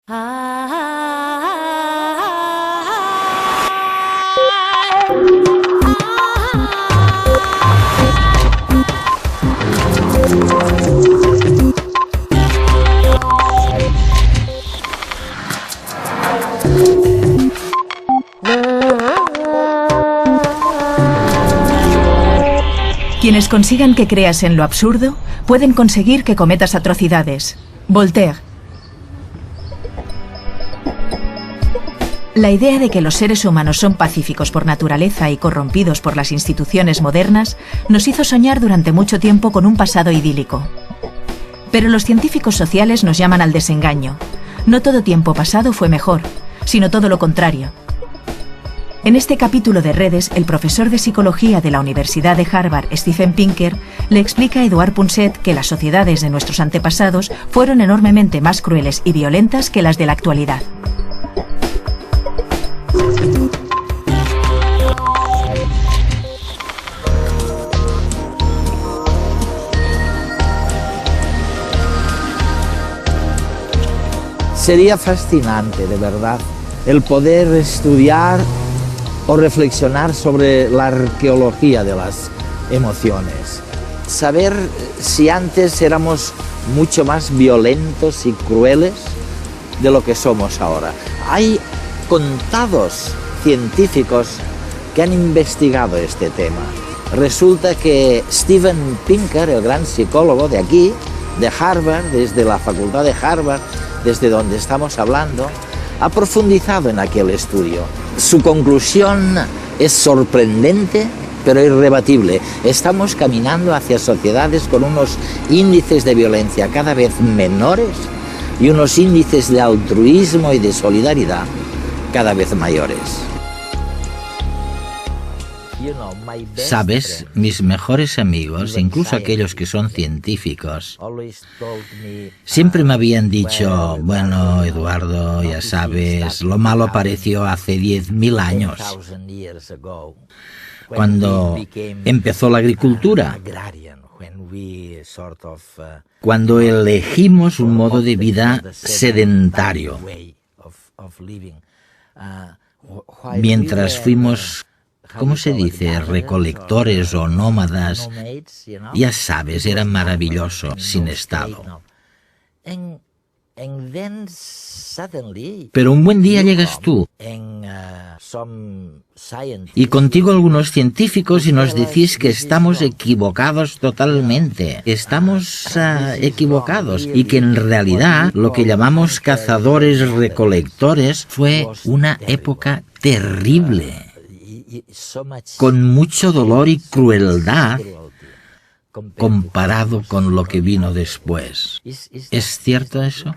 Quienes consigan que creas en lo absurdo pueden conseguir que cometas atrocidades. Voltaire. La idea de que los seres humanos son pacíficos por naturaleza y corrompidos por las instituciones modernas nos hizo soñar durante mucho tiempo con un pasado idílico. Pero los científicos sociales nos llaman al desengaño. No todo tiempo pasado fue mejor, sino todo lo contrario. En este capítulo de Redes, el profesor de psicología de la Universidad de Harvard, Steven Pinker, le explica a Edouard Punset que las sociedades de nuestros antepasados fueron enormemente más crueles y violentas que las de la actualidad. Sería fascinante, de verdad, el poder estudiar o reflexionar sobre la arqueología de las emociones. Saber si antes éramos mucho más violentos y crueles de lo que somos ahora. Hay contados científicos que han investigado este tema. Resulta que Steven Pinker, el gran psicólogo de aquí, de Harvard, desde la facultad de Harvard, desde donde estamos hablando, ha profundizado en aquel estudio. Su conclusión es sorprendente, pero irrebatible. Estamos caminando hacia sociedades con unos índices de violencia cada vez menores y unos índices de altruismo y de solidaridad cada vez mayores. Sabes, mis mejores amigos, incluso aquellos que son científicos, siempre me habían dicho, bueno, Eduardo, ya sabes, lo malo apareció hace 10.000 años, cuando empezó la agricultura, cuando elegimos un modo de vida sedentario, mientras fuimos, ¿cómo se dice?, recolectores o nómadas. Ya sabes, era maravilloso, sin Estado. Pero un buen día llegas tú, y contigo algunos científicos, y nos decís que estamos equivocados totalmente. Estamos equivocados, y que en realidad lo que llamamos cazadores-recolectores fue una época terrible, con mucho dolor y crueldad comparado con lo que vino después. ¿Es cierto eso?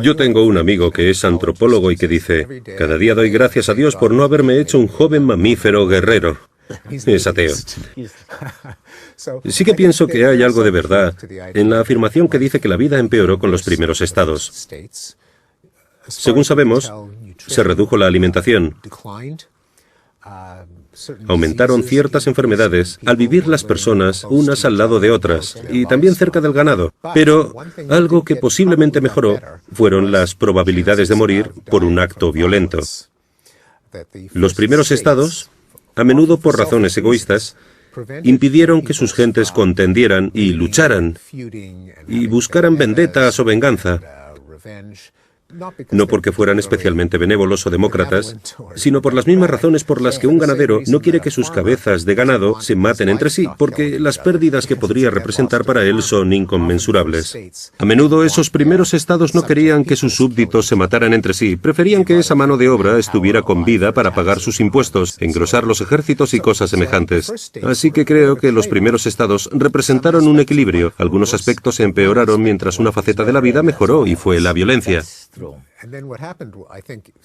Yo tengo un amigo que es antropólogo y que dice, cada día doy gracias a Dios por no haberme hecho un joven mamífero guerrero. Es ateo. Sí que pienso que hay algo de verdad en la afirmación que dice que la vida empeoró con los primeros estados. Según sabemos, se redujo la alimentación. Aumentaron ciertas enfermedades al vivir las personas unas al lado de otras y también cerca del ganado. Pero algo que posiblemente mejoró fueron las probabilidades de morir por un acto violento. Los primeros estados, a menudo por razones egoístas, impidieron que sus gentes contendieran y lucharan y buscaran vendetas o venganza. No porque fueran especialmente benévolos o demócratas, sino por las mismas razones por las que un ganadero no quiere que sus cabezas de ganado se maten entre sí, porque las pérdidas que podría representar para él son inconmensurables. A menudo esos primeros estados no querían que sus súbditos se mataran entre sí, preferían que esa mano de obra estuviera con vida para pagar sus impuestos, engrosar los ejércitos y cosas semejantes. Así que creo que los primeros estados representaron un equilibrio. Algunos aspectos se empeoraron mientras una faceta de la vida mejoró y fue la violencia.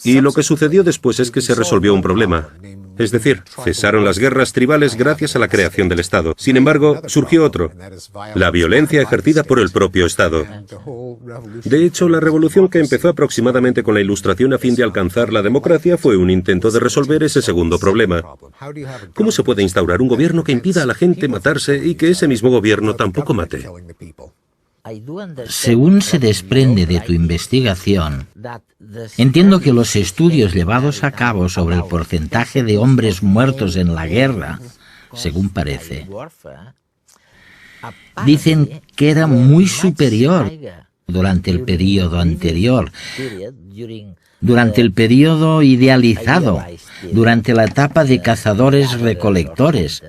Y lo que sucedió después es que se resolvió un problema. Es decir, cesaron las guerras tribales gracias a la creación del Estado. Sin embargo, surgió otro, la violencia ejercida por el propio Estado. De hecho, la revolución que empezó aproximadamente con la Ilustración a fin de alcanzar la democracia fue un intento de resolver ese segundo problema. ¿Cómo se puede instaurar un gobierno que impida a la gente matarse y que ese mismo gobierno tampoco mate? Según se desprende de tu investigación, entiendo que los estudios llevados a cabo sobre el porcentaje de hombres muertos en la guerra, según parece, dicen que era muy superior durante el período anterior, durante el período idealizado, durante la etapa de cazadores-recolectores.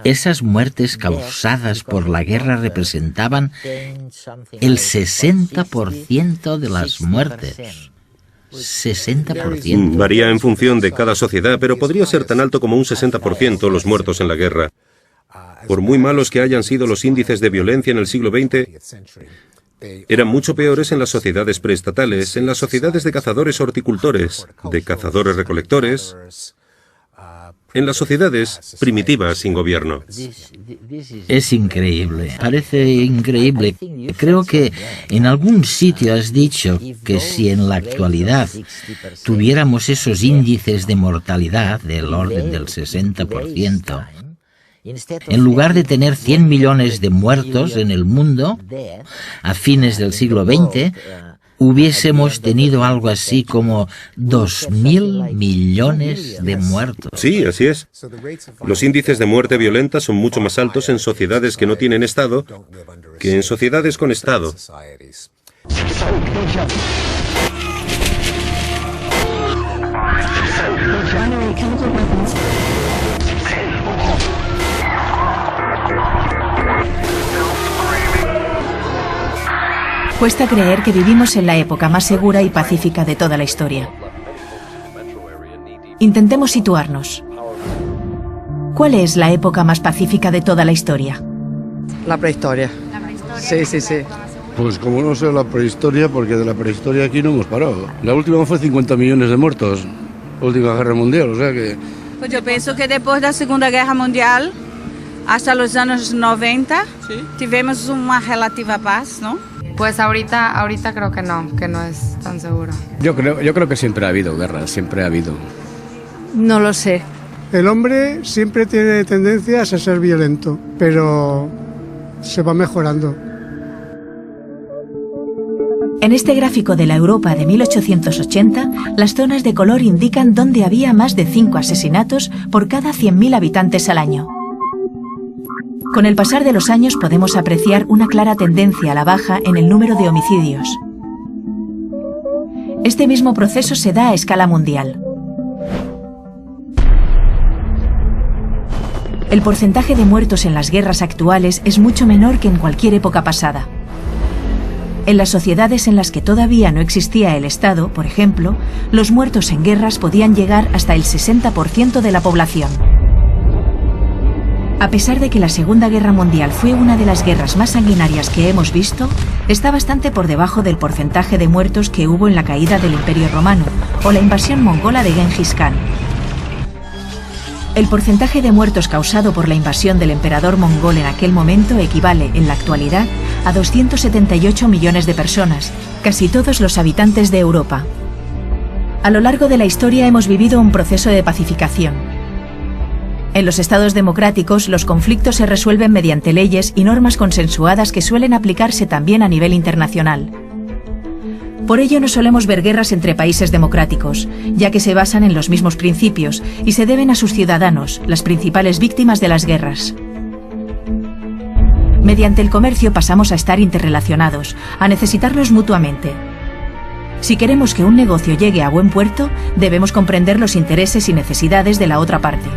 Esas muertes causadas por la guerra representaban el 60% de las muertes. 60%. Varía en función de cada sociedad, pero podría ser tan alto como un 60% los muertos en la guerra. Por muy malos que hayan sido los índices de violencia en el siglo XX, eran mucho peores en las sociedades preestatales, en las sociedades de cazadores-horticultores, de cazadores-recolectores, en las sociedades primitivas sin gobierno. Es increíble, parece increíble. Creo que en algún sitio has dicho que si en la actualidad tuviéramos esos índices de mortalidad del orden del 60%, en lugar de tener 100 millones de muertos en el mundo a fines del siglo XX, hubiésemos tenido algo así como 2.000 millones de muertos. Sí, así es. Los índices de muerte violenta son mucho más altos en sociedades que no tienen Estado que en sociedades con Estado. Cuesta creer que vivimos en la época más segura y pacífica de toda la historia. Intentemos situarnos. ¿Cuál es la época más pacífica de toda la historia? La prehistoria. Sí, sí, sí. Pues como no sé la prehistoria, porque de la prehistoria aquí no hemos parado. La última fue 50 millones de muertos, última guerra mundial, o sea que... Pues yo pienso que después de la Segunda Guerra Mundial, hasta los años 90, tivemos una relativa paz, ¿no? Pues ahorita creo que no es tan seguro. Yo creo que siempre ha habido guerra, siempre ha habido. No lo sé. El hombre siempre tiene tendencias a ser violento, pero se va mejorando. En este gráfico de la Europa de 1880, las zonas de color indican dónde había más de 5 asesinatos por cada 100.000 habitantes al año. Con el pasar de los años podemos apreciar una clara tendencia a la baja en el número de homicidios. Este mismo proceso se da a escala mundial. El porcentaje de muertos en las guerras actuales es mucho menor que en cualquier época pasada. En las sociedades en las que todavía no existía el Estado, por ejemplo, los muertos en guerras podían llegar hasta el 60% de la población. A pesar de que la Segunda Guerra Mundial fue una de las guerras más sanguinarias que hemos visto, está bastante por debajo del porcentaje de muertos que hubo en la caída del Imperio Romano o la invasión mongola de Genghis Khan. El porcentaje de muertos causado por la invasión del emperador mongol en aquel momento equivale, en la actualidad, a 278 millones de personas, casi todos los habitantes de Europa. A lo largo de la historia hemos vivido un proceso de pacificación. En los estados democráticos, los conflictos se resuelven mediante leyes y normas consensuadas que suelen aplicarse también a nivel internacional. Por ello no solemos ver guerras entre países democráticos, ya que se basan en los mismos principios y se deben a sus ciudadanos, las principales víctimas de las guerras. Mediante el comercio pasamos a estar interrelacionados, a necesitarnos mutuamente. Si queremos que un negocio llegue a buen puerto, debemos comprender los intereses y necesidades de la otra parte.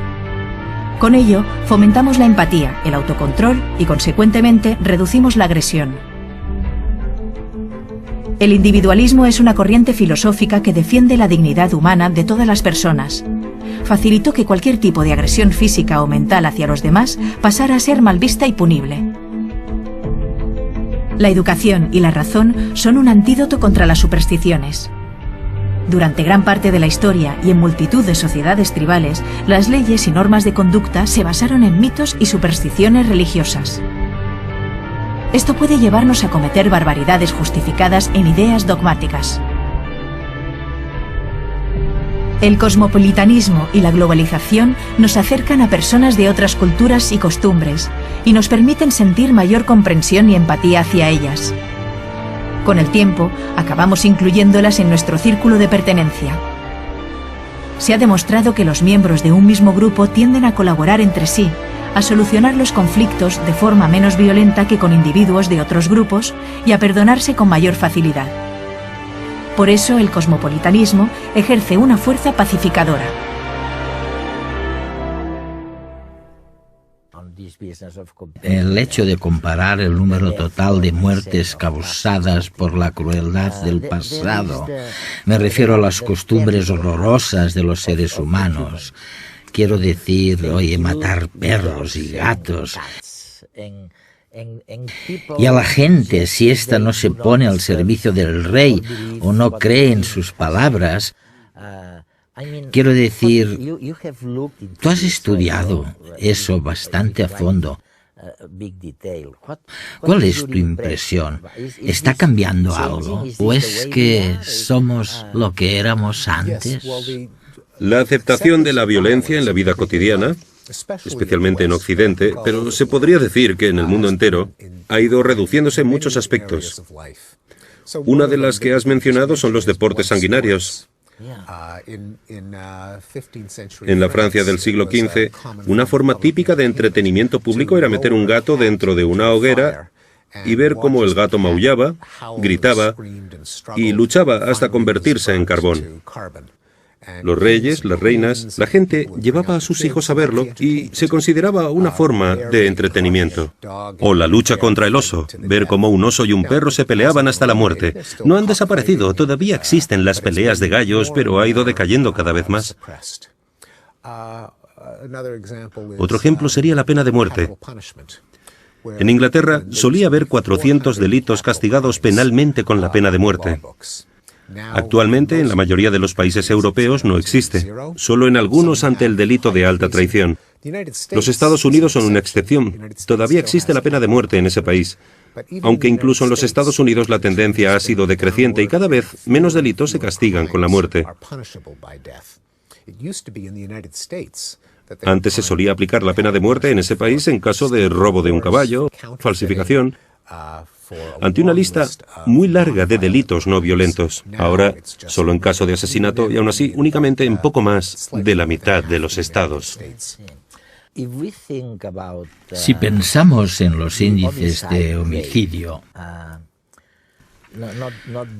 Con ello, fomentamos la empatía, el autocontrol y, consecuentemente, reducimos la agresión. El individualismo es una corriente filosófica que defiende la dignidad humana de todas las personas. Facilitó que cualquier tipo de agresión física o mental hacia los demás pasara a ser mal vista y punible. La educación y la razón son un antídoto contra las supersticiones. Durante gran parte de la historia y en multitud de sociedades tribales, las leyes y normas de conducta se basaron en mitos y supersticiones religiosas. Esto puede llevarnos a cometer barbaridades justificadas en ideas dogmáticas. El cosmopolitanismo y la globalización nos acercan a personas de otras culturas y costumbres y nos permiten sentir mayor comprensión y empatía hacia ellas. Con el tiempo, acabamos incluyéndolas en nuestro círculo de pertenencia. Se ha demostrado que los miembros de un mismo grupo tienden a colaborar entre sí, a solucionar los conflictos de forma menos violenta que con individuos de otros grupos y a perdonarse con mayor facilidad. Por eso el cosmopolitanismo ejerce una fuerza pacificadora. El hecho de comparar el número total de muertes causadas por la crueldad del pasado, me refiero a las costumbres horrorosas de los seres humanos. Quiero decir, oye, matar perros y gatos. Y a la gente, si ésta no se pone al servicio del rey o no cree en sus palabras, quiero decir, tú has estudiado eso bastante a fondo. ¿Cuál es tu impresión? ¿Está cambiando algo? ¿O es que somos lo que éramos antes? La aceptación de la violencia en la vida cotidiana, especialmente en Occidente, pero se podría decir que en el mundo entero, ha ido reduciéndose en muchos aspectos. Una de las que has mencionado son los deportes sanguinarios. En la Francia del siglo XV, una forma típica de entretenimiento público era meter un gato dentro de una hoguera y ver cómo el gato maullaba, gritaba y luchaba hasta convertirse en carbón. Los reyes, las reinas, la gente llevaba a sus hijos a verlo y se consideraba una forma de entretenimiento. O la lucha contra el oso, ver cómo un oso y un perro se peleaban hasta la muerte. No han desaparecido, todavía existen las peleas de gallos, pero ha ido decayendo cada vez más. Otro ejemplo sería la pena de muerte. En Inglaterra solía haber 400 delitos castigados penalmente con la pena de muerte. Actualmente, en la mayoría de los países europeos no existe, solo en algunos ante el delito de alta traición. Los Estados Unidos son una excepción. Todavía existe la pena de muerte en ese país, aunque incluso en los Estados Unidos la tendencia ha sido decreciente y cada vez menos delitos se castigan con la muerte. Antes se solía aplicar la pena de muerte en ese país en caso de robo de un caballo, falsificación, ante una lista muy larga de delitos no violentos. Ahora, solo en caso de asesinato y aún así únicamente en poco más de la mitad de los estados. Si pensamos en los índices de homicidio,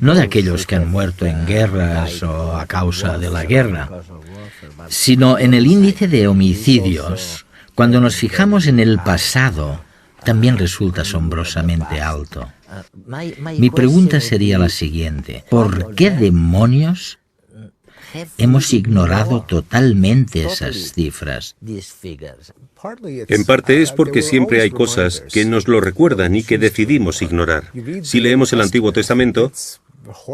no de aquellos que han muerto en guerras o a causa de la guerra, sino en el índice de homicidios, cuando nos fijamos en el pasado, también resulta asombrosamente alto. Mi pregunta sería la siguiente: ¿por qué demonios hemos ignorado totalmente esas cifras? En parte es porque siempre hay cosas que nos lo recuerdan y que decidimos ignorar. Si leemos el Antiguo Testamento,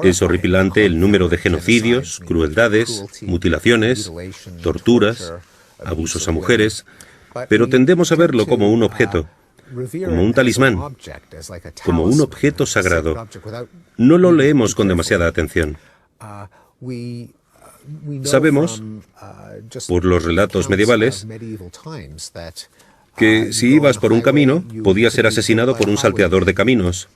es horripilante el número de genocidios, crueldades, mutilaciones, torturas, abusos a mujeres, pero tendemos a verlo como un objeto, como un talismán, como un objeto sagrado. No lo leemos con demasiada atención. Sabemos, por los relatos medievales, que si ibas por un camino, podías ser asesinado por un salteador de caminos.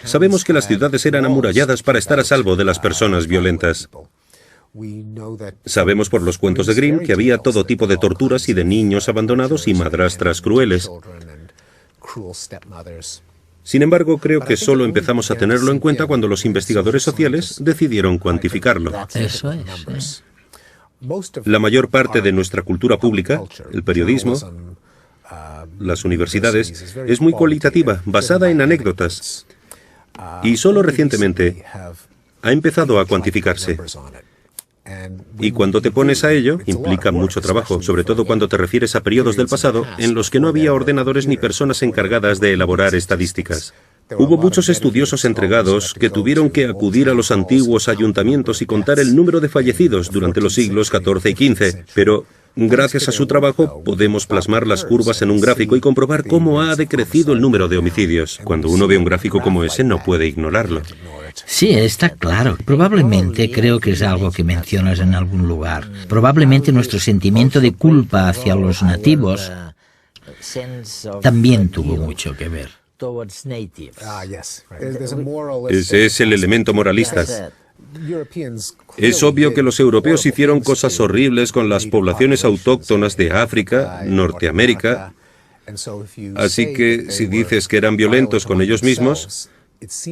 Sabemos que las ciudades eran amuralladas para estar a salvo de las personas violentas. Sabemos por los cuentos de Grimm que había todo tipo de torturas y de niños abandonados y madrastras crueles. Sin embargo, creo que solo empezamos a tenerlo en cuenta cuando los investigadores sociales decidieron cuantificarlo. Eso es. La mayor parte de nuestra cultura pública, el periodismo, las universidades, es muy cualitativa, basada en anécdotas. Y solo recientemente ha empezado a cuantificarse. Y cuando te pones a ello, implica mucho trabajo, sobre todo cuando te refieres a periodos del pasado en los que no había ordenadores ni personas encargadas de elaborar estadísticas. Hubo muchos estudiosos entregados que tuvieron que acudir a los antiguos ayuntamientos y contar el número de fallecidos durante los siglos XIV y XV, pero gracias a su trabajo podemos plasmar las curvas en un gráfico y comprobar cómo ha decrecido el número de homicidios. Cuando uno ve un gráfico como ese no puede ignorarlo. Sí, está claro. Probablemente creo que es algo que mencionas en algún lugar. Probablemente nuestro sentimiento de culpa hacia los nativos también tuvo mucho que ver. Ese es el elemento moralista. Es obvio que los europeos hicieron cosas horribles con las poblaciones autóctonas de África, Norteamérica. Así que si dices que eran violentos con ellos mismos,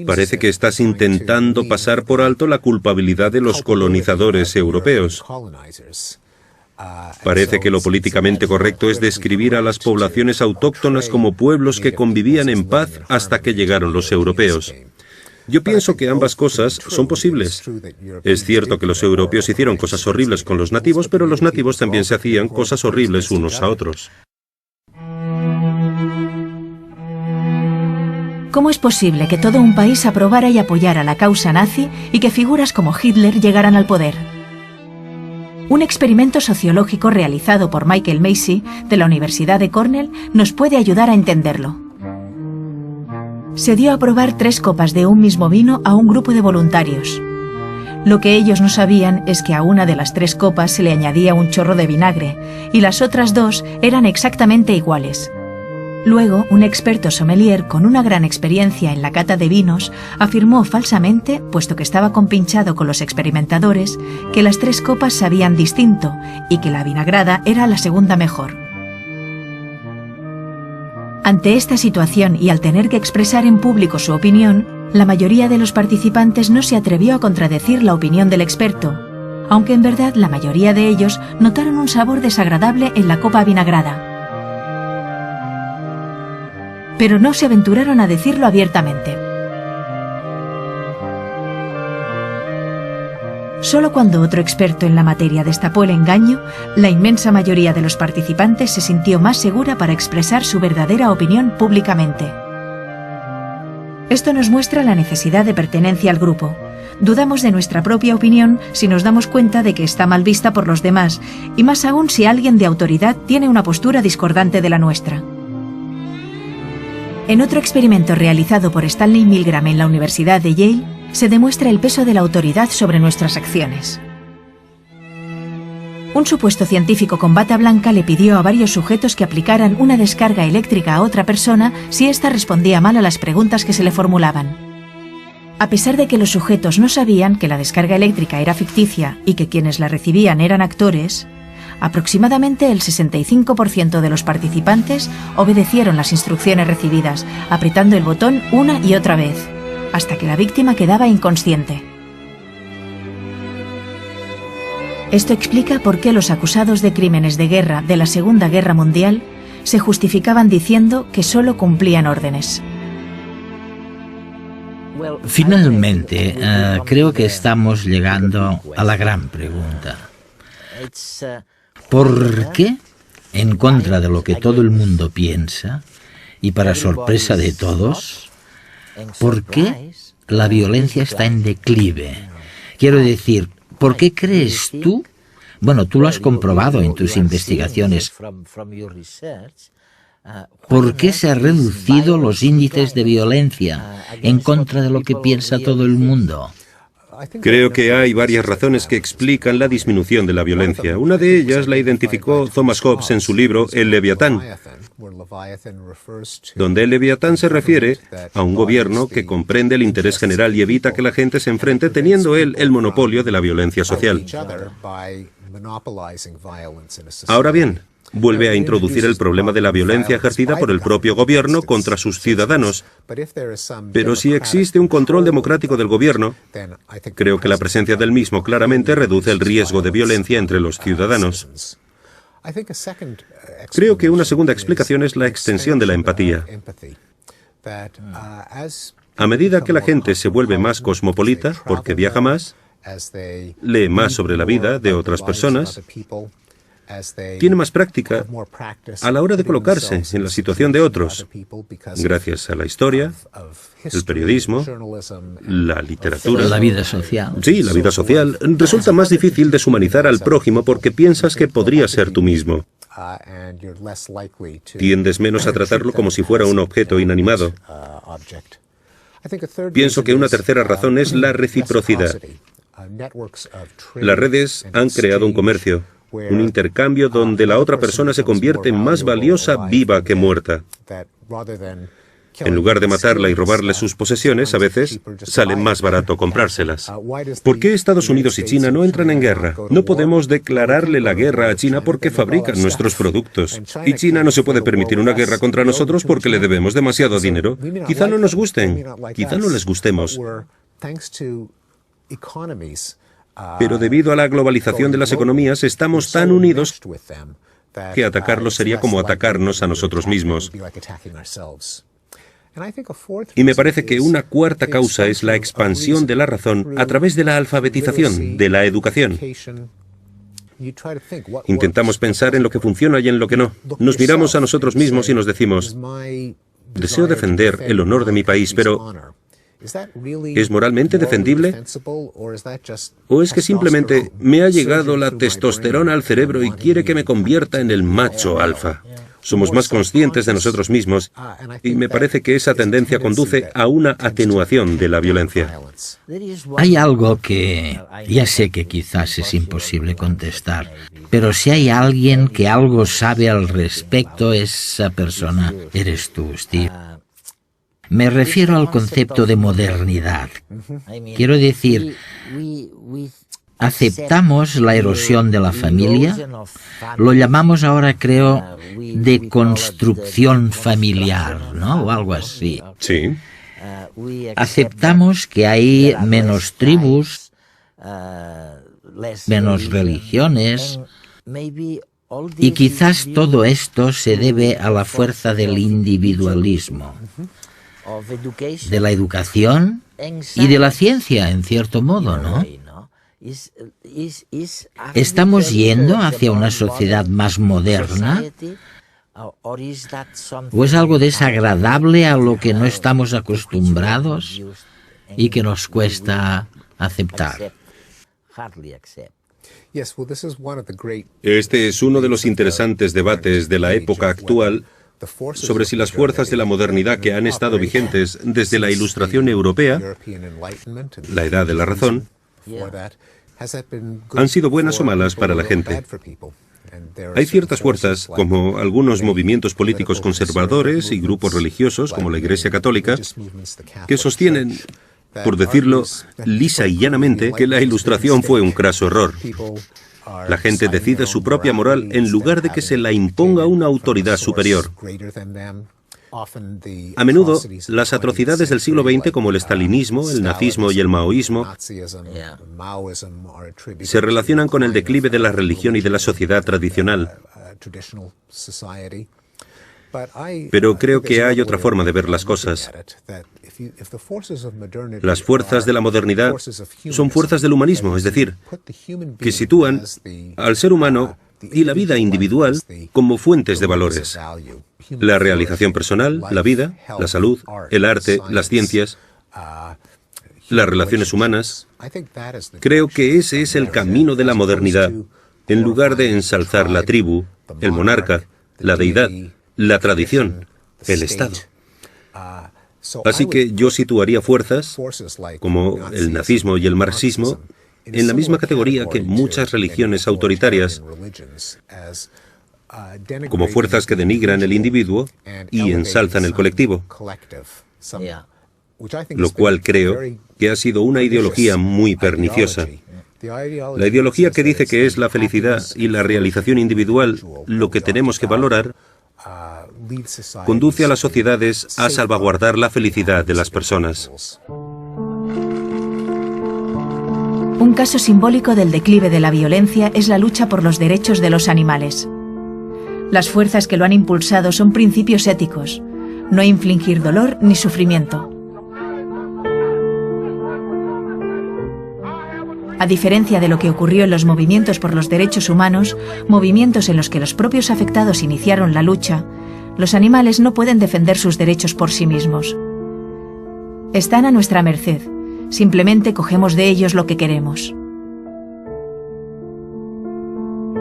parece que estás intentando pasar por alto la culpabilidad de los colonizadores europeos. Parece que lo políticamente correcto es describir a las poblaciones autóctonas como pueblos que convivían en paz hasta que llegaron los europeos. Yo pienso que ambas cosas son posibles. Es cierto que los europeos hicieron cosas horribles con los nativos, pero los nativos también se hacían cosas horribles unos a otros. ¿Cómo es posible que todo un país aprobara y apoyara la causa nazi y que figuras como Hitler llegaran al poder? Un experimento sociológico realizado por Michael Macy, de la Universidad de Cornell, nos puede ayudar a entenderlo. Se dio a probar 3 copas de un mismo vino a un grupo de voluntarios. Lo que ellos no sabían es que a una de las 3 copas se le añadía un chorro de vinagre, y las otras 2 eran exactamente iguales. Luego, un experto sommelier con una gran experiencia en la cata de vinos afirmó falsamente, puesto que estaba compinchado con los experimentadores, que las 3 copas sabían distinto y que la vinagrada era la segunda mejor. Ante esta situación y al tener que expresar en público su opinión, la mayoría de los participantes no se atrevió a contradecir la opinión del experto, aunque en verdad la mayoría de ellos notaron un sabor desagradable en la copa vinagrada. Pero no se aventuraron a decirlo abiertamente. Solo cuando otro experto en la materia destapó el engaño, la inmensa mayoría de los participantes se sintió más segura para expresar su verdadera opinión públicamente. Esto nos muestra la necesidad de pertenencia al grupo. Dudamos de nuestra propia opinión si nos damos cuenta de que está mal vista por los demás, y más aún si alguien de autoridad tiene una postura discordante de la nuestra. En otro experimento realizado por Stanley Milgram en la Universidad de Yale, se demuestra el peso de la autoridad sobre nuestras acciones. Un supuesto científico con bata blanca le pidió a varios sujetos que aplicaran una descarga eléctrica a otra persona si ésta respondía mal a las preguntas que se le formulaban. A pesar de que los sujetos no sabían que la descarga eléctrica era ficticia y que quienes la recibían eran actores, aproximadamente el 65% de los participantes obedecieron las instrucciones recibidas, apretando el botón una y otra vez, hasta que la víctima quedaba inconsciente. Esto explica por qué los acusados de crímenes de guerra de la Segunda Guerra Mundial se justificaban diciendo que solo cumplían órdenes. Finalmente, creo que estamos llegando a la gran pregunta. ¿Por qué, en contra de lo que todo el mundo piensa, y para sorpresa de todos, por qué la violencia está en declive? Quiero decir, ¿por qué crees tú? Bueno, tú lo has comprobado en tus investigaciones. ¿Por qué se han reducido los índices de violencia en contra de lo que piensa todo el mundo? Creo que hay varias razones que explican la disminución de la violencia. Una de ellas la identificó Thomas Hobbes en su libro El Leviatán, donde el Leviatán se refiere a un gobierno que comprende el interés general y evita que la gente se enfrente, teniendo él el monopolio de la violencia social. Ahora bien, vuelve a introducir el problema de la violencia ejercida por el propio gobierno contra sus ciudadanos. Pero si existe un control democrático del gobierno, creo que la presencia del mismo claramente reduce el riesgo de violencia entre los ciudadanos. Creo que una segunda explicación es la extensión de la empatía. A medida que la gente se vuelve más cosmopolita, porque viaja más, lee más sobre la vida de otras personas, tiene más práctica a la hora de colocarse en la situación de otros, gracias a la historia, el periodismo, la literatura. La vida social. Sí, la vida social. Resulta más difícil deshumanizar al prójimo porque piensas que podría ser tú mismo. Tiendes menos a tratarlo como si fuera un objeto inanimado. Pienso que una tercera razón es la reciprocidad. Las redes han creado un comercio, un intercambio donde la otra persona se convierte en más valiosa viva que muerta. En lugar de matarla y robarle sus posesiones, a veces sale más barato comprárselas. ¿Por qué Estados Unidos y China no entran en guerra? No podemos declararle la guerra a China porque fabrican nuestros productos. Y China no se puede permitir una guerra contra nosotros porque le debemos demasiado dinero. Quizá no nos gusten, quizá no les gustemos. Pero debido a la globalización de las economías, estamos tan unidos que atacarlos sería como atacarnos a nosotros mismos. Y me parece que una cuarta causa es la expansión de la razón a través de la alfabetización, de la educación. Intentamos pensar en lo que funciona y en lo que no. Nos miramos a nosotros mismos y nos decimos, deseo defender el honor de mi país, pero ¿es moralmente defendible? ¿O es que simplemente me ha llegado la testosterona al cerebro y quiere que me convierta en el macho alfa? Somos más conscientes de nosotros mismos y me parece que esa tendencia conduce a una atenuación de la violencia. Hay algo que ya sé que quizás es imposible contestar, pero si hay alguien que algo sabe al respecto, esa persona eres tú, Steve. Me refiero al concepto de modernidad. Quiero decir, aceptamos la erosión de la familia, lo llamamos ahora, creo, de construcción familiar, ¿no? O algo así. Sí. Aceptamos que hay menos tribus, menos religiones, y quizás todo esto se debe a la fuerza del individualismo, de la educación y de la ciencia, en cierto modo, ¿no? ¿Estamos yendo hacia una sociedad más moderna? ¿O es algo desagradable a lo que no estamos acostumbrados y que nos cuesta aceptar? Este es uno de los interesantes debates de la época actual sobre si las fuerzas de la modernidad que han estado vigentes desde la Ilustración europea, la Edad de la Razón, han sido buenas o malas para la gente. Hay ciertas fuerzas, como algunos movimientos políticos conservadores y grupos religiosos, como la Iglesia Católica, que sostienen, por decirlo lisa y llanamente, que la Ilustración fue un craso error. La gente decide su propia moral en lugar de que se la imponga una autoridad superior. A menudo, las atrocidades del siglo XX, como el estalinismo, el nazismo y el maoísmo, se relacionan con el declive de la religión y de la sociedad tradicional. Pero creo que hay otra forma de ver las cosas. Las fuerzas de la modernidad son fuerzas del humanismo, es decir, que sitúan al ser humano y la vida individual como fuentes de valores. La realización personal, la vida, la salud, el arte, las ciencias, las relaciones humanas. Creo que ese es el camino de la modernidad, en lugar de ensalzar la tribu, el monarca, la deidad, la tradición, el Estado. Así que yo situaría fuerzas, como el nazismo y el marxismo, en la misma categoría que muchas religiones autoritarias, como fuerzas que denigran el individuo y ensalzan el colectivo, lo cual creo que ha sido una ideología muy perniciosa. La ideología que dice que es la felicidad y la realización individual lo que tenemos que valorar, conduce a las sociedades a salvaguardar la felicidad de las personas. Un caso simbólico del declive de la violencia es la lucha por los derechos de los animales. Las fuerzas que lo han impulsado son principios éticos: no infligir dolor ni sufrimiento. A diferencia de lo que ocurrió en los movimientos por los derechos humanos, movimientos en los que los propios afectados iniciaron la lucha, los animales no pueden defender sus derechos por sí mismos. Están a nuestra merced. Simplemente cogemos de ellos lo que queremos.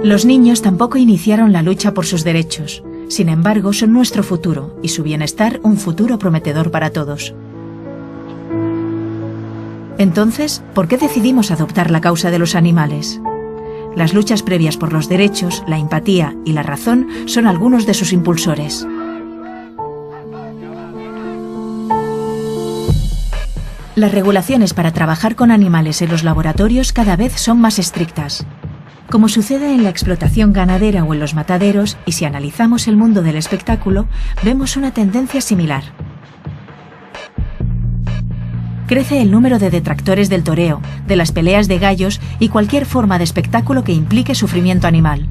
Los niños tampoco iniciaron la lucha por sus derechos. Sin embargo, son nuestro futuro y su bienestar un futuro prometedor para todos. Entonces, ¿por qué decidimos adoptar la causa de los animales? Las luchas previas por los derechos, la empatía y la razón son algunos de sus impulsores. Las regulaciones para trabajar con animales en los laboratorios cada vez son más estrictas. Como sucede en la explotación ganadera o en los mataderos, y si analizamos el mundo del espectáculo, vemos una tendencia similar. Crece el número de detractores del toreo, de las peleas de gallos y cualquier forma de espectáculo que implique sufrimiento animal.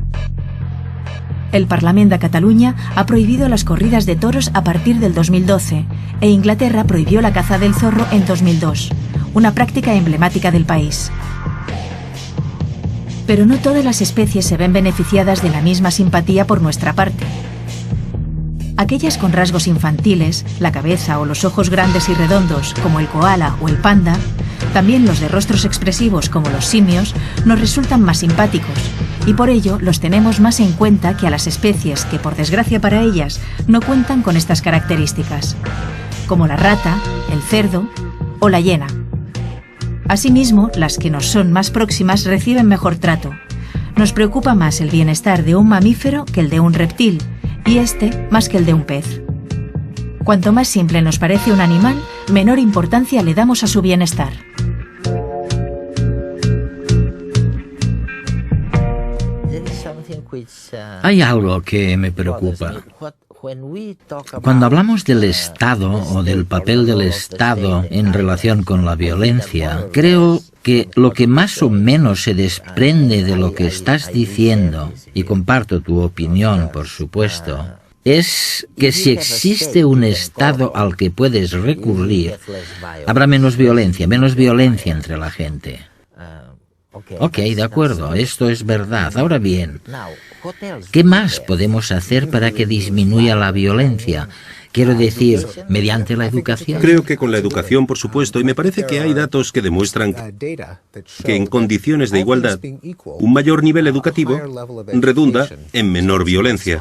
El Parlamento de Cataluña ha prohibido las corridas de toros a partir del 2012 e Inglaterra prohibió la caza del zorro en 2002, una práctica emblemática del país. Pero no todas las especies se ven beneficiadas de la misma simpatía por nuestra parte. Aquellas con rasgos infantiles, la cabeza o los ojos grandes y redondos, como el koala o el panda, también los de rostros expresivos como los simios, nos resultan más simpáticos, y por ello los tenemos más en cuenta que a las especies que, por desgracia para ellas, no cuentan con estas características, como la rata, el cerdo o la hiena. Asimismo, las que nos son más próximas reciben mejor trato. Nos preocupa más el bienestar de un mamífero que el de un reptil, y este más que el de un pez. Cuanto más simple nos parece un animal, menor importancia le damos a su bienestar. Hay algo que me preocupa. Cuando hablamos del Estado o del papel del Estado en relación con la violencia, creo que lo que más o menos se desprende de lo que estás diciendo, y comparto tu opinión, por supuesto, es que si existe un Estado al que puedes recurrir, habrá menos violencia entre la gente. Ok, de acuerdo, esto es verdad. Ahora bien, ¿qué más podemos hacer para que disminuya la violencia? Quiero decir, mediante la educación. Creo que con la educación, por supuesto, y me parece que hay datos que demuestran que en condiciones de igualdad, un mayor nivel educativo redunda en menor violencia.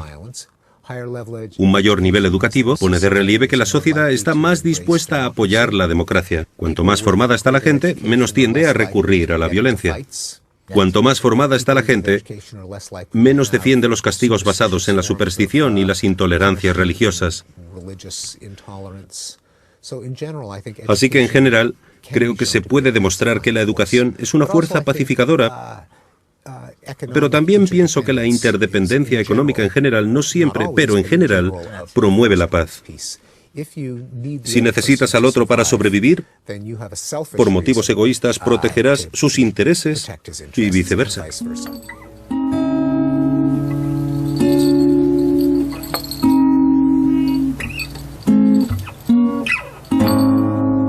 Un mayor nivel educativo pone de relieve que la sociedad está más dispuesta a apoyar la democracia. Cuanto más formada está la gente, menos tiende a recurrir a la violencia. Cuanto más formada está la gente, menos defiende los castigos basados en la superstición y las intolerancias religiosas. Así que en general, creo que se puede demostrar que la educación es una fuerza pacificadora. Pero también pienso que la interdependencia económica en general, no siempre, pero en general, promueve la paz. Si necesitas al otro para sobrevivir, por motivos egoístas protegerás sus intereses y viceversa.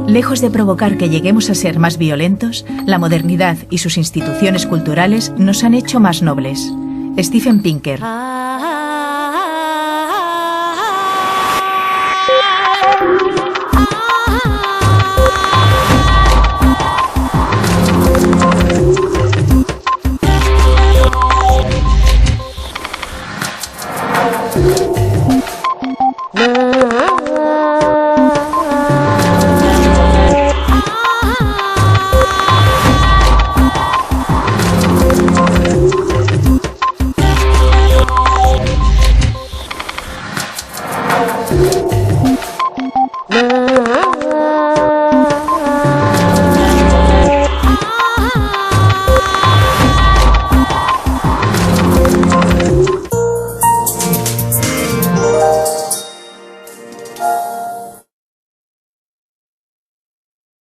Lejos de provocar que lleguemos a ser más violentos, la modernidad y sus instituciones culturales nos han hecho más nobles. Steven Pinker.